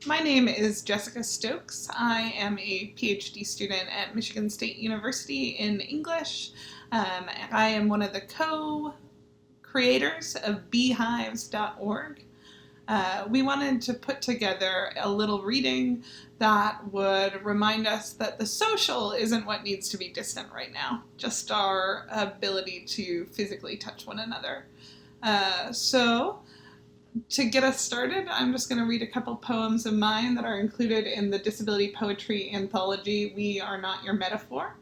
My name is Jessica Stokes. I am a PhD student at Michigan State University in English. I am one of the co-creators of beehives.org. We wanted to put together a little reading that would remind us that the social isn't what needs to be distant right now, just our ability to physically touch one another. To get us started, I'm just going to read a couple poems of mine that are included in the Disability Poetry Anthology, We Are Not Your Metaphor.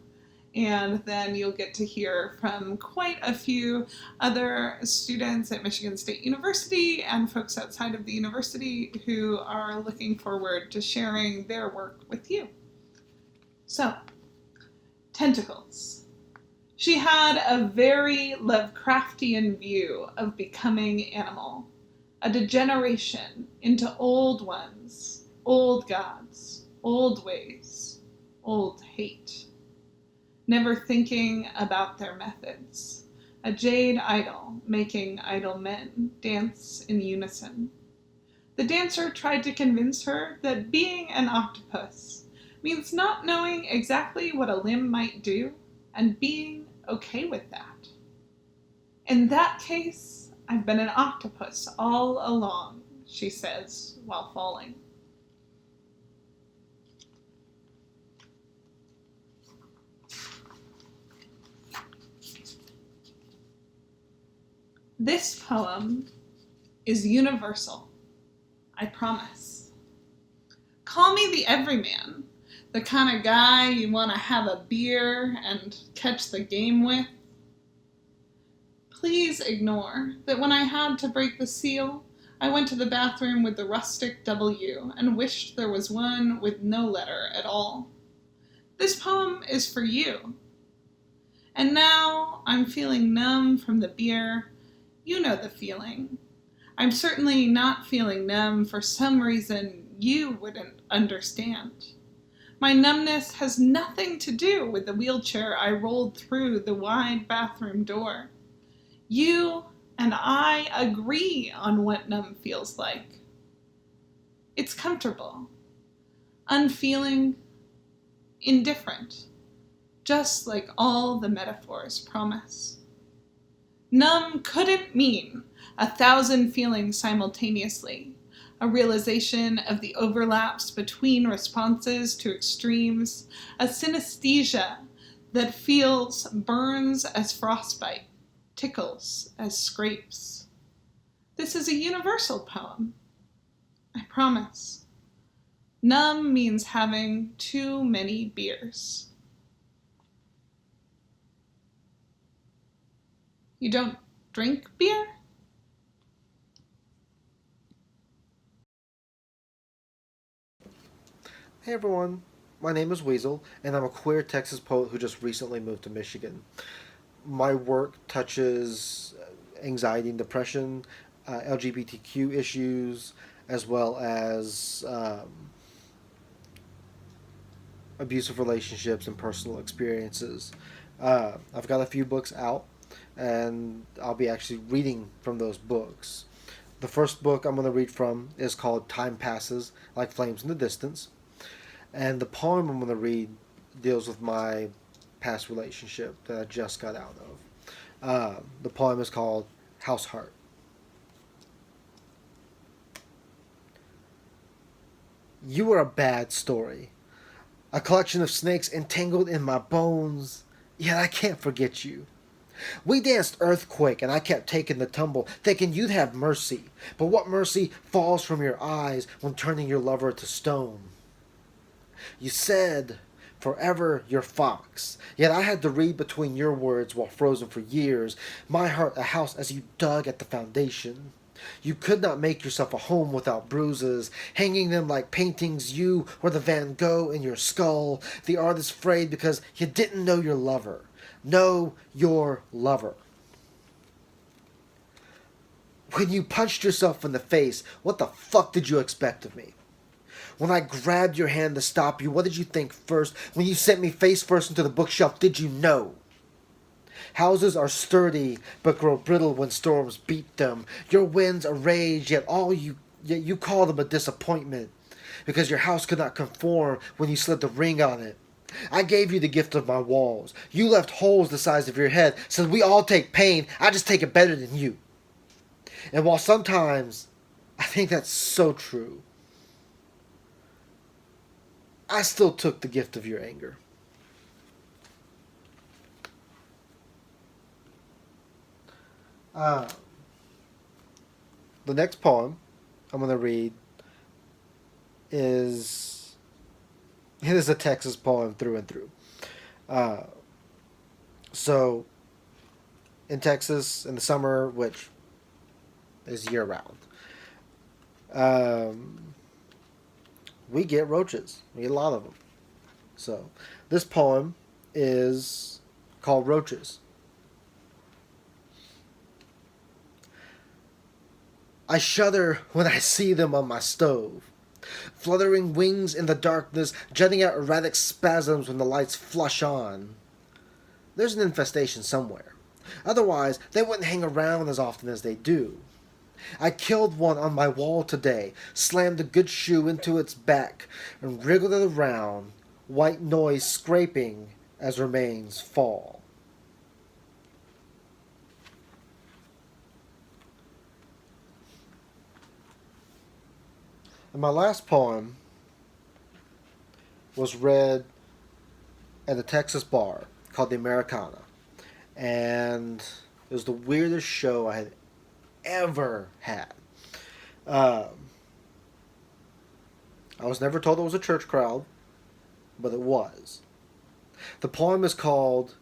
And then you'll get to hear from quite a few other students at Michigan State University and folks outside of the university who are looking forward to sharing their work with you. So, tentacles. She had a very Lovecraftian view of becoming animal. A degeneration into old ones, old gods, old ways, old hate. Never thinking about their methods. A jade idol making idle men dance in unison. The dancer tried to convince her that being an octopus means not knowing exactly what a limb might do and being okay with that. In that case, I've been an octopus all along, she says while falling. This poem is universal, I promise. Call me the everyman, the kind of guy you want to have a beer and catch the game with. Please ignore that when I had to break the seal, I went to the bathroom with the rustic W and wished there was one with no letter at all. This poem is for you. And now I'm feeling numb from the beer. You know the feeling. I'm certainly not feeling numb for some reason you wouldn't understand. My numbness has nothing to do with the wheelchair I rolled through the wide bathroom door. You and I agree on what numb feels like. It's comfortable, unfeeling, indifferent, just like all the metaphors promise. Numb couldn't mean 1,000 feelings simultaneously, a realization of the overlaps between responses to extremes, a synesthesia that feels burns as frostbite, tickles as scrapes. This is a universal poem, I promise. Numb means having too many beers. You don't drink beer? Hey everyone, my name is Weasel, and I'm a queer Texas poet who just recently moved to Michigan. My work touches anxiety and depression, LGBTQ issues, as well as abusive relationships and personal experiences. I've got a few books out, and I'll be actually reading from those books. The first book I'm going to read from is called Time Passes Like Flames in the Distance. And the poem I'm going to read deals with my past relationship that I just got out of. The poem is called House Heart. You were a bad story. A collection of snakes entangled in my bones. Yet I can't forget you. We danced Earthquake, and I kept taking the tumble, thinking you'd have mercy. But what mercy falls from your eyes when turning your lover to stone? You said, forever your fox, yet I had to read between your words while frozen for years, my heart a house as you dug at the foundation. You could not make yourself a home without bruises, hanging them like paintings. You were the Van Gogh in your skull, the artist frayed because you didn't know your lover. Know your lover. When you punched yourself in the face, what the fuck did you expect of me? When I grabbed your hand to stop you, what did you think first? When you sent me face first into the bookshelf, did you know? Houses are sturdy, but grow brittle when storms beat them. Your winds are rage, yet all you Yet you call them a disappointment because your house could not conform when you slid the ring on it. I gave you the gift of my walls. You left holes the size of your head. Since we all take pain, I just take it better than you. And while sometimes I think that's so true, I still took the gift of your anger. Uh, the next poem I'm going to read is it is a Texas poem through and through. Uh, so in Texas in the summer, which is year round, we get roaches. We get a lot of them. So this poem is called Roaches. I shudder when I see them on my stove. Fluttering wings in the darkness, jutting out erratic spasms when the lights flush on. There's an infestation somewhere. Otherwise, they wouldn't hang around as often as they do. I killed one on my wall today, slammed a good shoe into its back, and wriggled it around, white noise scraping as remains fall. And my last poem was read at a Texas bar called the Americana. And it was the weirdest show I had ever had. I was never told it was a church crowd, but it was. The poem is called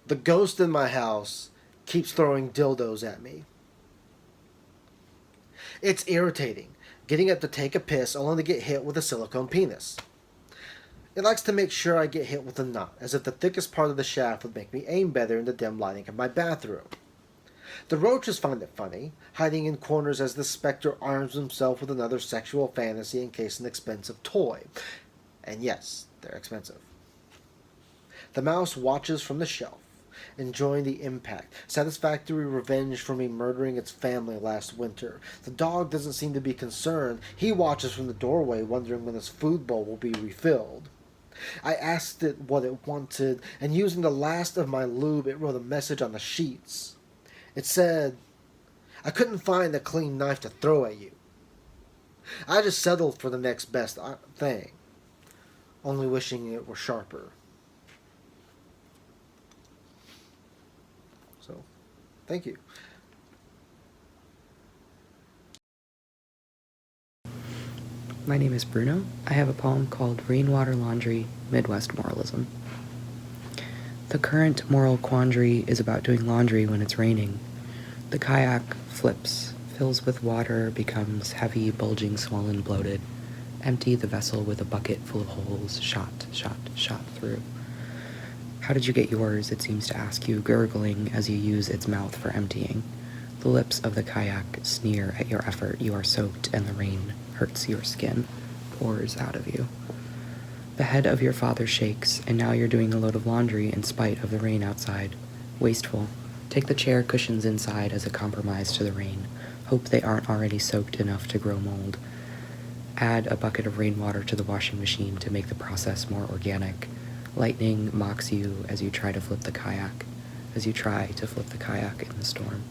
The Ghost in My House Keeps Throwing Dildos at Me. It's irritating, getting up to take a piss only to get hit with a silicone penis. It likes to make sure I get hit with a nut, as if the thickest part of the shaft would make me aim better in the dim lighting of my bathroom. The roaches find it funny, hiding in corners as the specter arms himself with another sexual fantasy in case an expensive toy. And yes, they're expensive. The mouse watches from the shelf, enjoying the impact, satisfactory revenge for me murdering its family last winter. The dog doesn't seem to be concerned. He watches from the doorway, wondering when his food bowl will be refilled. I asked it what it wanted, and using the last of my lube, it wrote a message on the sheets. It said, I couldn't find a clean knife to throw at you. I just settled for the next best thing, only wishing it were sharper. So, thank you. My name is Bruno. I have a poem called Rainwater Laundry, Midwest Moralism. The current moral quandary is about doing laundry when it's raining. The kayak flips, fills with water, becomes heavy, bulging, swollen, bloated. Empty the vessel with a bucket full of holes, shot through. How did you get yours? It seems to ask you, gurgling as you use its mouth for emptying. The lips of the kayak sneer at your effort. You are soaked, and the rain hurts your skin, pours out of you. The head of your father shakes, and now you're doing a load of laundry in spite of the rain outside. Wasteful. Take the chair cushions inside as a compromise to the rain. Hope they aren't already soaked enough to grow mold. Add a bucket of rainwater to the washing machine to make the process more organic. Lightning mocks you as you try to flip the kayak, in the storm.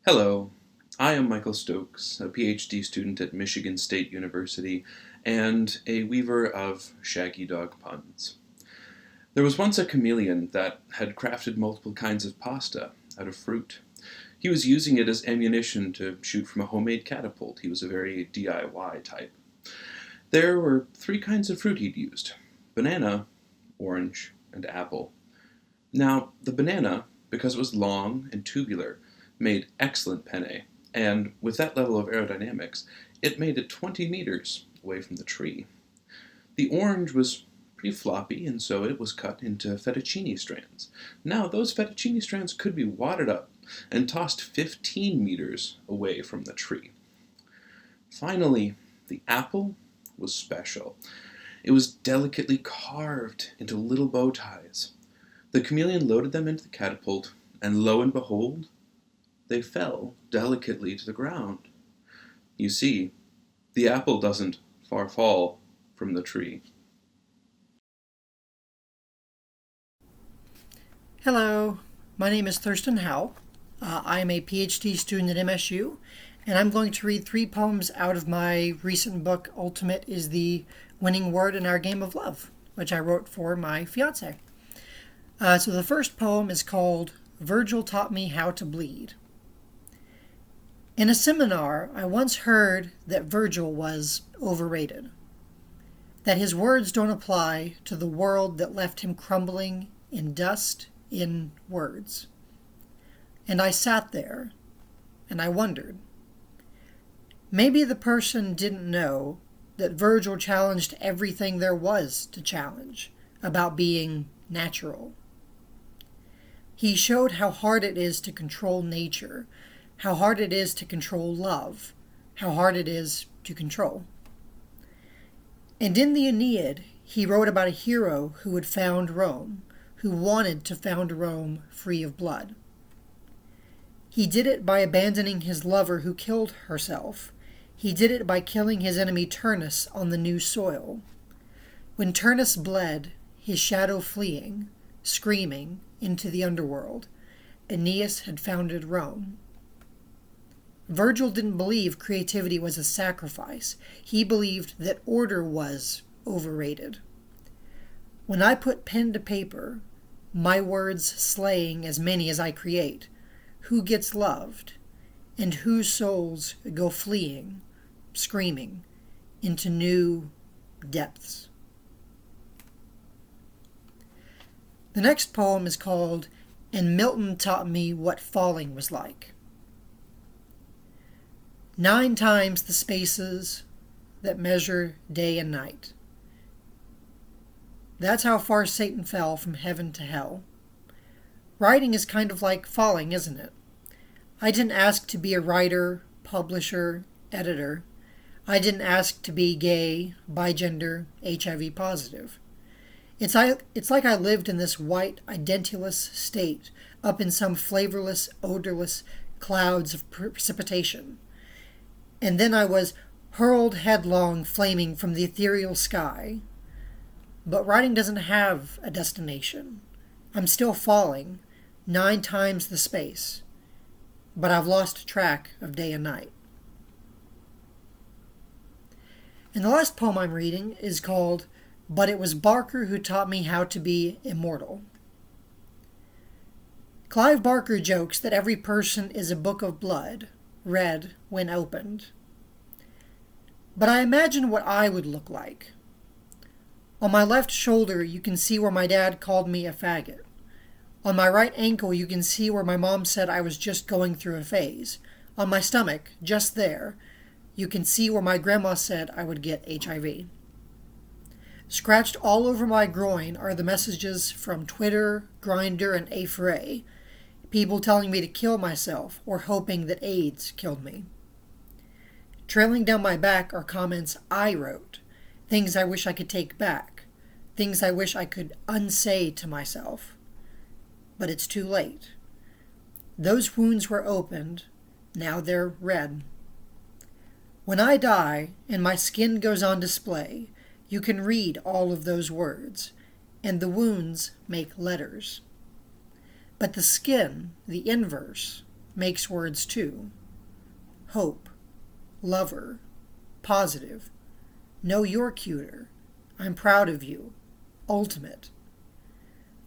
Hello, I am Michael Stokes, a PhD student at Michigan State University and a weaver of shaggy dog puns. There was once a chameleon that had crafted multiple kinds of pasta out of fruit. He was using it as ammunition to shoot from a homemade catapult. He was a very DIY type. There were 3 kinds of fruit he'd used: banana, orange, and apple. Now, the banana, because it was long and tubular, made excellent penne, and with that level of aerodynamics, it made it 20 meters away from the tree. The orange was pretty floppy, and so it was cut into fettuccine strands. Now, those fettuccine strands could be wadded up and tossed 15 meters away from the tree. Finally, the apple was special. It was delicately carved into little bow ties. The chameleon loaded them into the catapult, and lo and behold, they fell delicately to the ground. You see, the apple doesn't far fall from the tree. Hello, my name is Thurston Howe. I am a PhD student at MSU, and I'm going to read 3 poems out of my recent book, Ultimate is the Winning Word in Our Game of Love, which I wrote for my fiance. So the first poem is called Virgil Taught Me How to Bleed. In a seminar, I once heard that Virgil was overrated, that his words don't apply to the world that left him crumbling in dust in words. And I sat there, and I wondered. Maybe the person didn't know that Virgil challenged everything there was to challenge about being natural. He showed how hard it is to control nature, how hard it is to control love, how hard it is to control. And in the Aeneid, he wrote about a hero who had found Rome, who wanted to found Rome free of blood. He did it by abandoning his lover who killed herself. He did it by killing his enemy Turnus on the new soil. When Turnus bled, his shadow fleeing, screaming, into the underworld, Aeneas had founded Rome. Virgil didn't believe creativity was a sacrifice. He believed that order was overrated. When I put pen to paper, my words slaying as many as I create, who gets loved, and whose souls go fleeing, screaming, into new depths. The next poem is called And Milton Taught Me What Falling Was Like. 9 times the spaces that measure day and night. That's how far Satan fell from heaven to hell. Writing is kind of like falling, isn't it? I didn't ask to be a writer, publisher, editor. I didn't ask to be gay, bigender, HIV positive. It's like I lived in this white, identiless state, up in some flavorless, odorless clouds of precipitation. And then I was hurled headlong, flaming from the ethereal sky. But writing doesn't have a destination. I'm still falling, 9 times the space. But I've lost track of day and night. And the last poem I'm reading is called But It Was Barker Who Taught Me How to Be Immortal. Clive Barker jokes that every person is a book of blood, read when opened. But I imagine what I would look like. On my left shoulder, you can see where my dad called me a faggot. On my right ankle, you can see where my mom said I was just going through a phase. On my stomach, just there, you can see where my grandma said I would get HIV. Scratched all over my groin are the messages from Twitter, Grindr, and A4A. People telling me to kill myself or hoping that AIDS killed me. Trailing down my back are comments I wrote, things I wish I could take back, things I wish I could unsay to myself. But it's too late. Those wounds were opened, now they're red. When I die and my skin goes on display, you can read all of those words, and the wounds make letters. But the skin, the inverse, makes words too. Hope, lover, positive, know you're cuter, I'm proud of you, ultimate.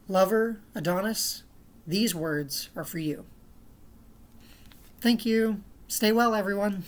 Lover, Adonis, these words are for you. Thank you. Stay well, everyone.